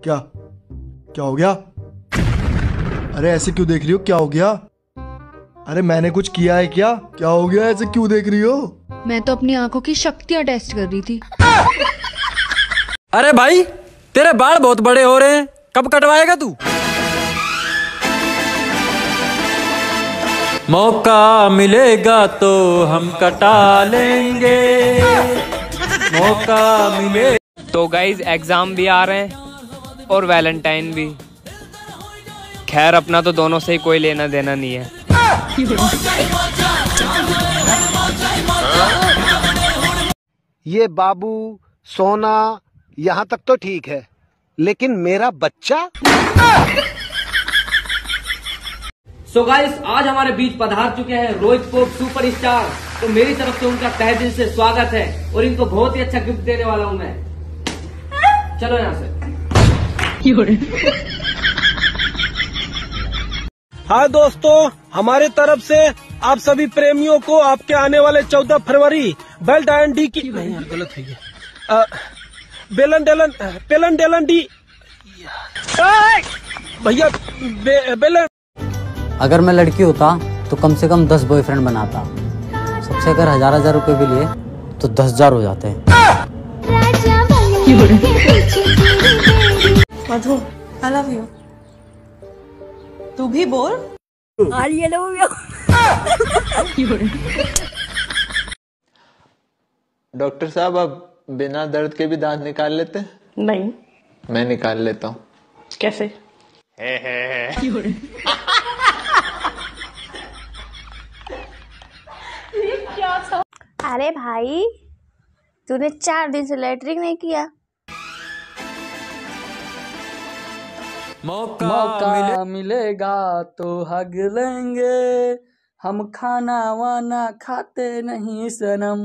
क्या क्या हो गया? अरे ऐसे क्यों देख रही हो? क्या हो गया? अरे मैंने कुछ किया है क्या? क्या हो गया? ऐसे क्यों देख रही हो? मैं तो अपनी आंखों की शक्तियां टेस्ट कर रही थी। अरे भाई, तेरे बाल बहुत बड़े हो रहे हैं, कब कटवाएगा तू? मौका मिलेगा तो हम कटा लेंगे, मौका मिले। तो गाइज एग्जाम भी आ रहे हैं और वैलेंटाइन भी। खैर अपना तो दोनों से ही कोई लेना देना नहीं है। ये बाबू सोना यहाँ तक तो ठीक है, लेकिन मेरा बच्चा। सो गाइस, आज हमारे बीच पधार चुके हैं रोहित पोप सुपरस्टार। तो मेरी तरफ से उनका तहे दिल से स्वागत है और इनको बहुत ही अच्छा गिफ्ट देने वाला हूं मैं। चलो यहाँ से। हाँ दोस्तों, हमारे तरफ से आप सभी प्रेमियों को आपके आने वाले 14 फरवरी बेलन डी की नहीं यार गलत है ये बेलन डेलन डी भैया बेलन। अगर मैं लड़की होता तो कम से कम 10 बॉयफ्रेंड बनाता। सबसे अगर 1000 रुपए भी लिए तो 10,000 हो जाते हैं। मधु, आई लव यू। तू भी बोल। I love you. डॉक्टर साहब, अब बिना दर्द के भी दांत निकाल लेते हैं? नहीं। मैं निकाल लेता हूँ। कैसे? अरे भाई, तूने 4 दिन से लैट्रिन नहीं किया। मौका मिलेगा तो हग लेंगे, हम खाना वाना खाते नहीं सनम।